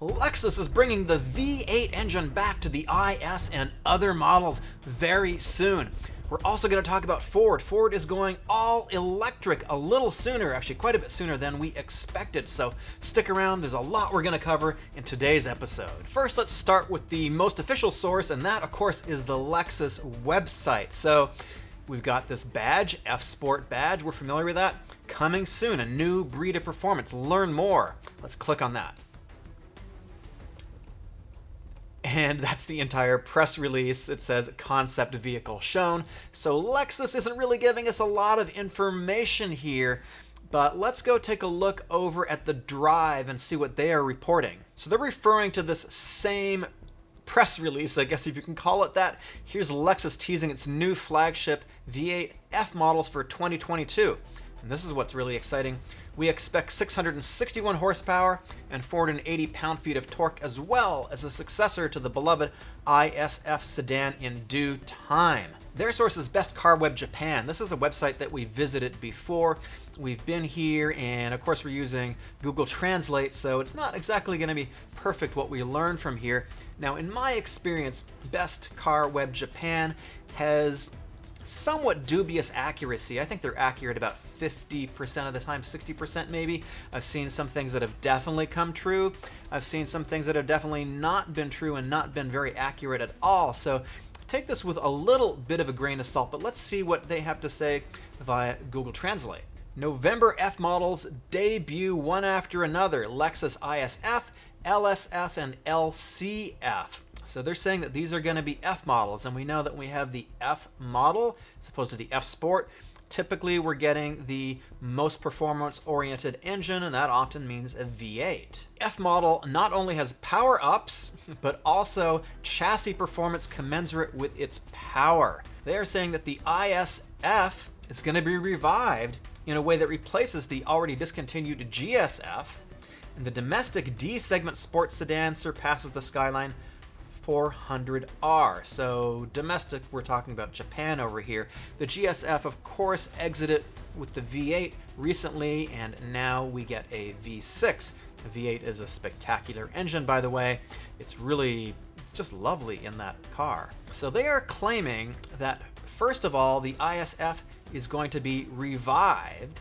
Lexus is bringing the V8 engine back to the IS and other models very soon. We're also going to talk about Ford. Ford is going all electric a little sooner, actually quite a bit sooner than we expected. So stick around, there's a lot we're going to cover in today's episode. First, let's start with the most official source, and that, of course, is the Lexus website. So we've got this badge, F Sport badge. We're familiar with that. Coming soon, a new breed of performance. Learn more. Let's click on that. And that's the entire press release. It says concept vehicle shown. So Lexus isn't really giving us a lot of information here, but let's go take a look over at the drive and see what they are reporting. So they're referring to this same press release, I guess if you can call it that. Here's Lexus teasing its new flagship V8 F models for 2022. And this is what's really exciting. We expect 661 horsepower and 480 pound-feet of torque, as well as a successor to the beloved ISF sedan in due time. Their source is Best Car Web Japan. This is a website that we visited before. We've been here, and of course we're using Google Translate, so it's not exactly going to be perfect what we learn from here. Now, in my experience, Best Car Web Japan has somewhat dubious accuracy. I think they're accurate about 50% of the time, 60% maybe. I've seen some things that have definitely come true. I've seen some things that have definitely not been true and not been very accurate at all. So take this with a little bit of a grain of salt, but let's see what they have to say via Google Translate. November F models debut one after another. Lexus IS F, LSF, and LCF. So they're saying that these are going to be F models, and we know that we have the F model as opposed to the F Sport. Typically, we're getting the most performance-oriented engine, and that often means a V8. F model not only has power-ups, but also chassis performance commensurate with its power. They are saying that the ISF is going to be revived in a way that replaces the already discontinued GSF, and the domestic D-segment sports sedan surpasses the Skyline 400R. So domestic, we're talking about Japan over here. The GSF, of course, exited with the V8 recently, and now we get a V6. The V8 is a spectacular engine, by the way. It's just lovely in that car. So they are claiming that, first of all, the ISF is going to be revived,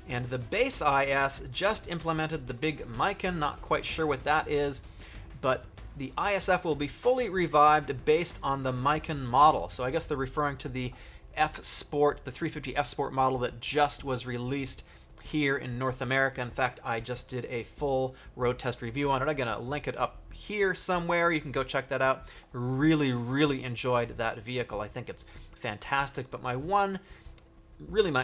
and the base IS just implemented the big Mican. Not quite sure what that is, but the ISF will be fully revived based on the Mican model. So I guess they're referring to the F Sport, the 350 F Sport model that just was released here in North America. In fact, I just did a full road test review on it. I'm going to link it up here somewhere. You can go check that out. Really, really enjoyed that vehicle. I think it's fantastic, but my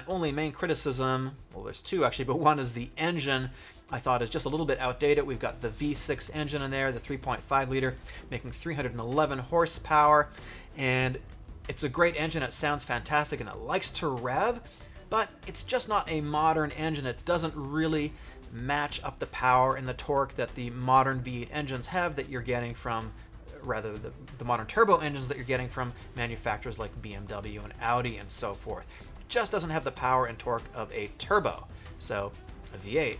only main criticism, well, there's two actually, but one is the engine. I thought is just a little bit outdated. We've got the V6 engine in there, the 3.5 liter, making 311 horsepower, and it's a great engine. It sounds fantastic and it likes to rev, but it's just not a modern engine. It doesn't really match up the power and the torque that the modern V8 engines have that you're getting from, rather the modern turbo engines that you're getting from manufacturers like BMW and Audi and so forth. It just doesn't have the power and torque of a turbo. So a V8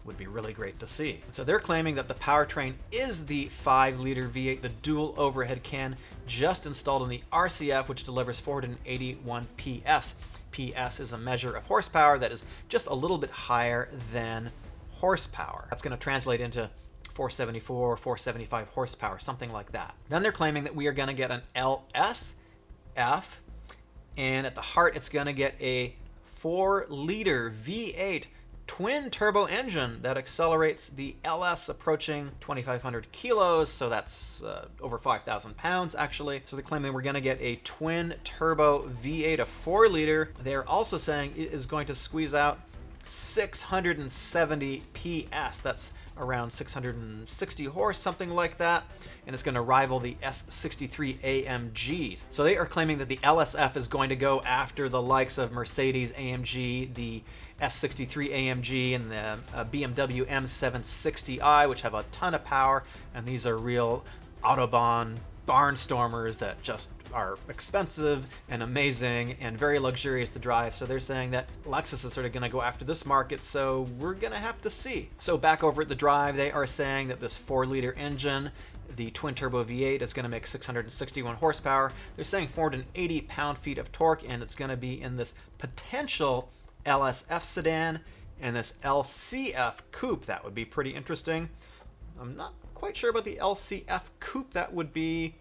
would be really great to see. So they're claiming that the powertrain is the 5-liter V8, the dual overhead can just installed in the RCF, which delivers 481 PS. PS is a measure of horsepower that is just a little bit higher than horsepower. That's going to translate into 474 or 475 horsepower, something like that. Then they're claiming that we are going to get an LSF, and at the heart it's going to get a 4-liter V8 twin turbo engine that accelerates the LS approaching 2,500 kilos, so that's over 5,000 pounds actually. So they're claiming we're going to get a twin turbo V8, a 4-liter. They're also saying it is going to squeeze out 670 PS. That's around 660 horse, something like that, and it's going to rival the S63 AMG. So they are claiming that the LSF is going to go after the likes of Mercedes AMG, the S63 AMG, and the BMW M760i, which have a ton of power, and these are real Autobahn barnstormers that just are expensive and amazing and very luxurious to drive. So they're saying that Lexus is sort of going to go after this market, so we're going to have to see. So back over at the Drive, they are saying that this 4-liter engine, the twin-turbo V8, is going to make 661 horsepower. They're saying 480 pound-feet of torque, and it's going to be in this potential LSF sedan and this LCF coupe. That would be pretty interesting. I'm not quite sure about the LCF coupe. That would be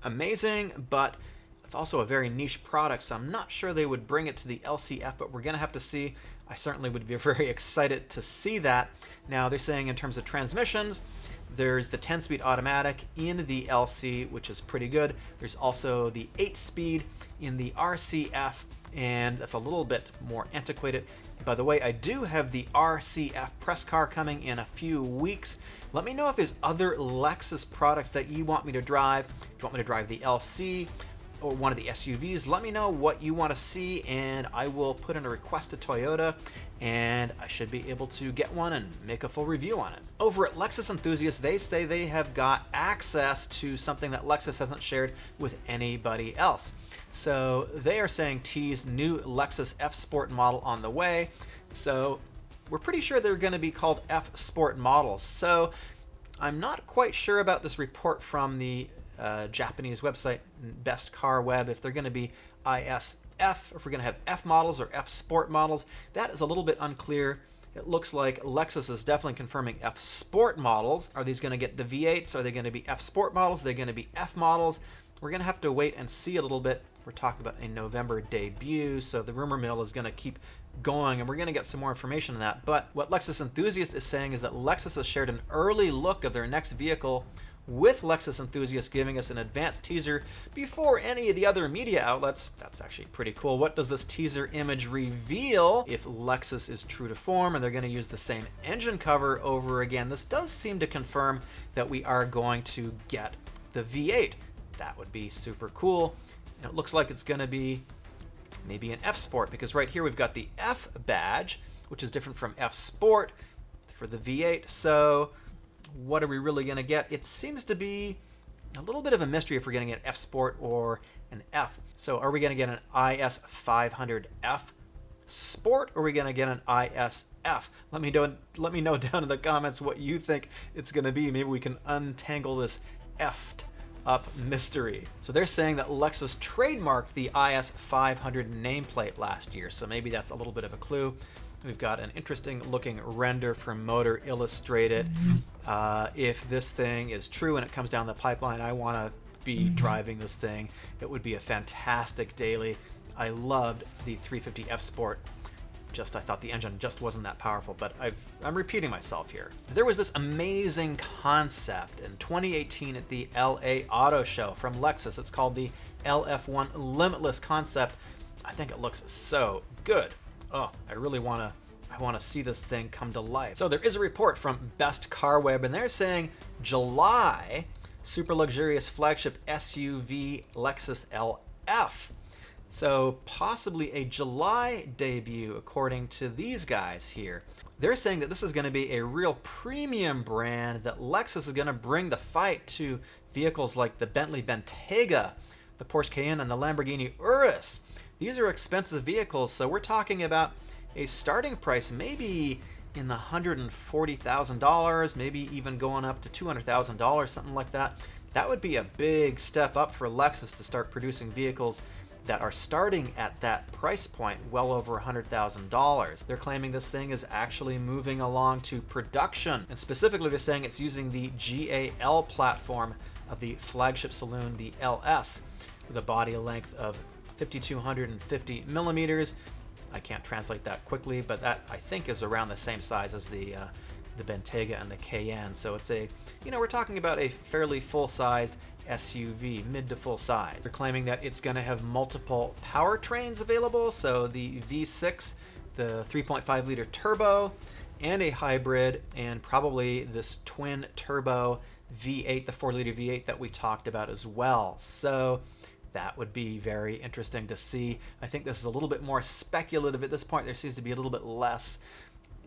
amazing, but it's also a very niche product, so I'm not sure they would bring it to the LCF, but we're going to have to see. I certainly would be very excited to see that. Now, they're saying in terms of transmissions, there's the 10-speed automatic in the LC, which is pretty good. There's also the 8-speed in the RCF, and that's a little bit more antiquated. By the way, I do have the RCF press car coming in a few weeks. Let me know if there's other Lexus products that you want me to drive. Do you want me to drive the LC or one of the SUVs? Let me know what you want to see, and I will put in a request to Toyota, and I should be able to get one and make a full review on it. Over at Lexus Enthusiasts, they say they have got access to something that Lexus hasn't shared with anybody else. So they are saying tease new Lexus F Sport model on the way. So we're pretty sure they're going to be called F Sport models. So I'm not quite sure about this report from the Japanese website Best Car Web, if they're going to be ISF, or if we're going to have F models or F Sport models. That is a little bit unclear. It looks like Lexus is definitely confirming F Sport models. Are these going to get the V8s? Are they going to be F Sport models? Are they going to be F models? We're going to have to wait and see a little bit. We're talking about a November debut, so the rumor mill is going to keep going, and we're going to get some more information on that. But what Lexus Enthusiasts is saying is that Lexus has shared an early look of their next vehicle with Lexus Enthusiasts, giving us an advanced teaser before any of the other media outlets. That's actually pretty cool. What does this teaser image reveal? If Lexus is true to form and they're going to use the same engine cover over again, this does seem to confirm that we are going to get the V8. That would be super cool. And it looks like it's going to be maybe an F Sport, because right here we've got the F badge, which is different from F Sport for the V8. So what are we really going to get? It seems to be a little bit of a mystery if we're going to get an F Sport or an F. So are we going to get an IS 500F Sport, or are we going to get an ISF? Let me know down in the comments what you think it's going to be. Maybe we can untangle this F'd up mystery. So they're saying that Lexus trademarked the IS 500 nameplate last year, so maybe that's a little bit of a clue. We've got an interesting looking render from Motor Illustrated. If this thing is true and it comes down the pipeline, I want to be driving this thing. It would be a fantastic daily. I loved the 350 F Sport. I thought the engine just wasn't that powerful, but I'm repeating myself here. There was this amazing concept in 2018 at the LA Auto Show from Lexus. It's called the Lf1 Limitless Concept. I think it looks so good. Oh, I really want to see this thing come to life. So there is a report from Best Car Web, and they're saying July super luxurious flagship SUV Lexus LF. So possibly a July debut, according to these guys here. They're saying that this is going to be a real premium brand, that Lexus is going to bring the fight to vehicles like the Bentley Bentayga, the Porsche Cayenne, and the Lamborghini Urus. These are expensive vehicles, so we're talking about a starting price maybe in the $140,000, maybe even going up to $200,000, something like that. That would be a big step up for Lexus to start producing vehicles that are starting at that price point, well over $100,000. They're claiming this thing is actually moving along to production, and specifically they're saying it's using the GAL platform of the flagship saloon, the LS, with a body length of 5,250 millimeters. I can't translate that quickly, but that I think is around the same size as the Bentayga and the Cayenne. So it's we're talking about a fairly full-sized SUV, mid to full size. They're claiming that it's going to have multiple powertrains available, so the V6, the 3.5 liter turbo, and a hybrid, and probably this twin turbo V8, the 4 liter V8 that we talked about as well. So that would be very interesting to see. I think this is a little bit more speculative at this point. There seems to be a little bit less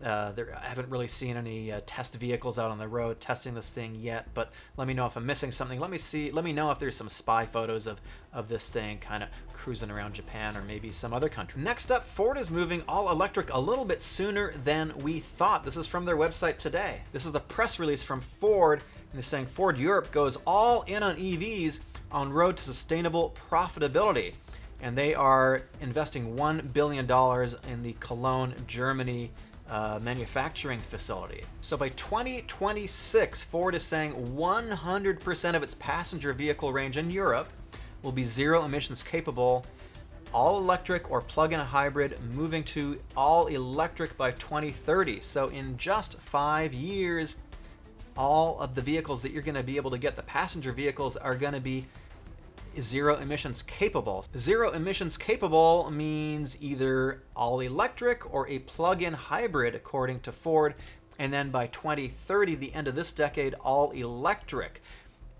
I haven't really seen any test vehicles out on the road testing this thing yet, but let me know if I'm missing something. Let me know if there's some spy photos of this thing kind of cruising around Japan or maybe some other country. Next up, Ford is moving all electric a little bit sooner than we thought. This is from their website today. This is a press release from Ford, and they're saying Ford Europe goes all in on EVs on road to sustainable profitability. And they are investing $1 billion in the Cologne, Germany manufacturing facility. So by 2026, Ford is saying 100% of its passenger vehicle range in Europe will be zero emissions capable, all electric or plug-in hybrid, moving to all electric by 2030. So in just 5 years, all of the vehicles that you're going to be able to get, the passenger vehicles, are going to be zero emissions capable. Zero emissions capable means either all electric or a plug-in hybrid, according to Ford, and then by 2030, the end of this decade, all electric.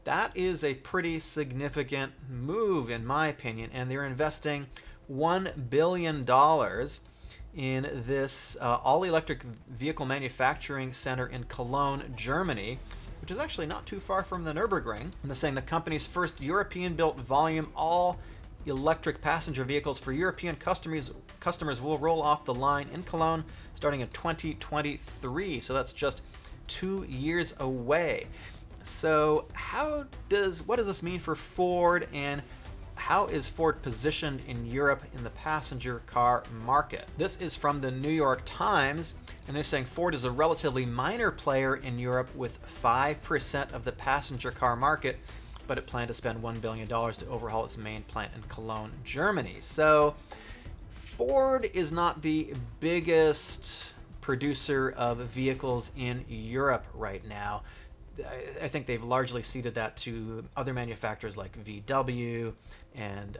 That is a pretty significant move, in my opinion, and they're investing $1 billion in this all-electric vehicle manufacturing center in Cologne, Germany, which is actually not too far from the Nürburgring. And they're saying the company's first European-built volume all-electric passenger vehicles for European customers will roll off the line in Cologne starting in 2023. So that's just 2 years away. So what does this mean for Ford, and how is Ford positioned in Europe in the passenger car market? This is from the New York Times, and they're saying Ford is a relatively minor player in Europe with 5% of the passenger car market, but it planned to spend $1 billion to overhaul its main plant in Cologne, Germany. So Ford is not the biggest producer of vehicles in Europe right now. I think they've largely ceded that to other manufacturers like VW and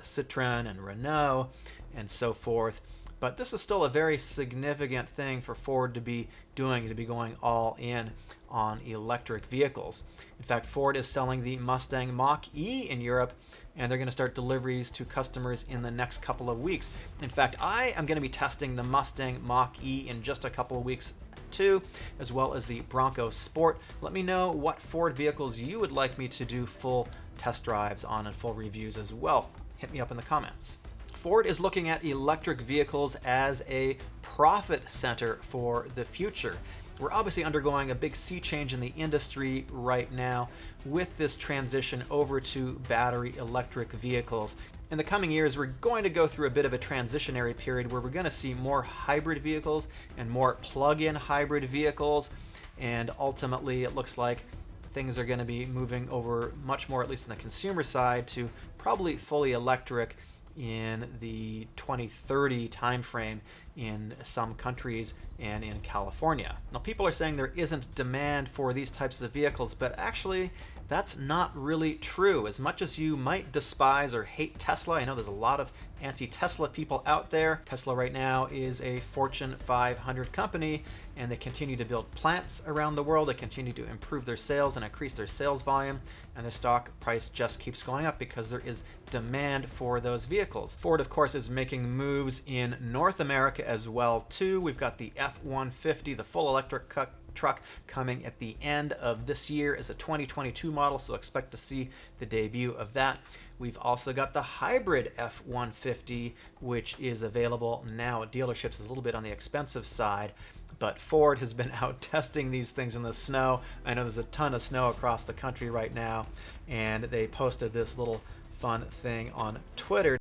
Citroën and Renault and so forth. But this is still a very significant thing for Ford to be doing, to be going all in on electric vehicles. In fact, Ford is selling the Mustang Mach-E in Europe, and they're going to start deliveries to customers in the next couple of weeks. In fact, I am going to be testing the Mustang Mach-E in just a couple of weeks too, as well as the Bronco Sport. Let me know what Ford vehicles you would like me to do full test drives on and full reviews as well. Hit me up in the comments. Ford is looking at electric vehicles as a profit center for the future. We're obviously undergoing a big sea change in the industry right now with this transition over to battery electric vehicles. In the coming years, we're going to go through a bit of a transitionary period where we're going to see more hybrid vehicles and more plug-in hybrid vehicles, and ultimately it looks like things are going to be moving over much more, at least on the consumer side, to probably fully electric in the 2030 timeframe in some countries and in California. Now, people are saying there isn't demand for these types of vehicles, but actually that's not really true. As much as you might despise or hate Tesla, I know there's a lot of anti-Tesla people out there. Tesla right now is a Fortune 500 company, and they continue to build plants around the world. They continue to improve their sales and increase their sales volume, and their stock price just keeps going up because there is demand for those vehicles. Ford, of course, is making moves in North America as well too. We've got the F-150, the full electric truck, coming at the end of this year as a 2022 model, so expect to see the debut of that. We've also got the hybrid F-150, which is available now at dealerships. It's a little bit on the expensive side, but Ford has been out testing these things in the snow. I know there's a ton of snow across the country right now, and they posted this little fun thing on Twitter.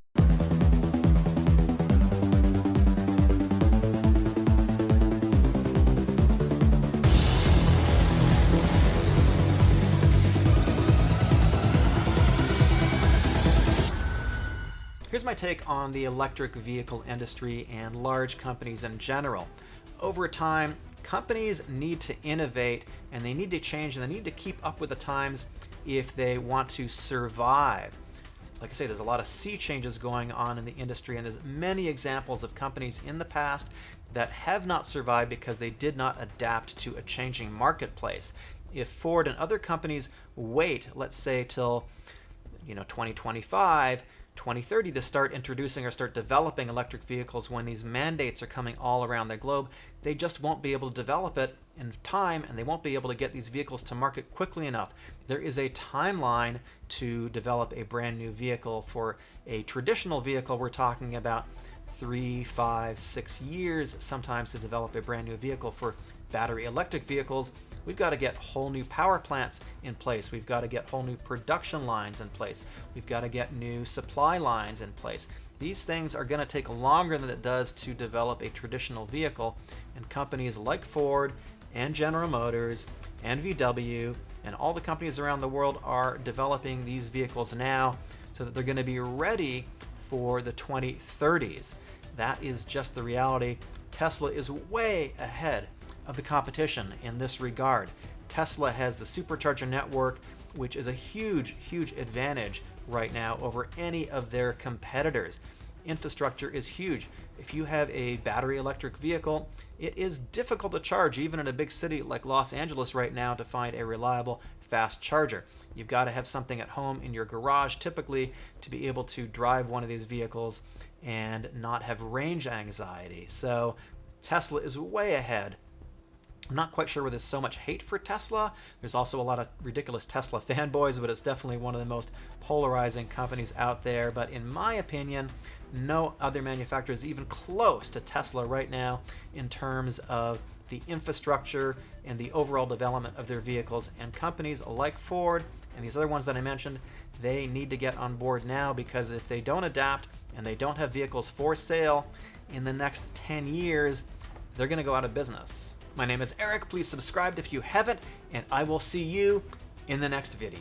Here's my take on the electric vehicle industry and large companies in general. Over time, companies need to innovate, and they need to change, and they need to keep up with the times if they want to survive. Like I say, there's a lot of sea changes going on in the industry, and there's many examples of companies in the past that have not survived because they did not adapt to a changing marketplace. If Ford and other companies wait, let's say till 2025, 2030 to start introducing or start developing electric vehicles when these mandates are coming all around the globe. They just won't be able to develop it in time, and they won't be able to get these vehicles to market quickly enough. There is a timeline to develop a brand new vehicle. For a traditional vehicle, we're talking about 3, 5, 6 years sometimes to develop a brand new vehicle. For battery electric vehicles, we've got to get whole new power plants in place. We've got to get whole new production lines in place. We've got to get new supply lines in place. These things are going to take longer than it does to develop a traditional vehicle, and companies like Ford and General Motors and VW and all the companies around the world are developing these vehicles now so that they're going to be ready for the 2030s. That is just the reality. Tesla is way ahead of the competition in this regard. Tesla has the supercharger network, which is a huge, huge advantage right now over any of their competitors. Infrastructure is huge. If you have a battery electric vehicle, it is difficult to charge, even in a big city like Los Angeles right now, to find a reliable, fast charger. You've got to have something at home in your garage, typically, to be able to drive one of these vehicles and not have range anxiety. So Tesla is way ahead. I'm not quite sure where there's so much hate for Tesla. There's also a lot of ridiculous Tesla fanboys, but it's definitely one of the most polarizing companies out there. But in my opinion, no other manufacturer is even close to Tesla right now in terms of the infrastructure and the overall development of their vehicles. And companies like Ford and these other ones that I mentioned, they need to get on board now, because if they don't adapt and they don't have vehicles for sale in the next 10 years, they're going to go out of business. My name is Eric. Please subscribe if you haven't, and I will see you in the next video.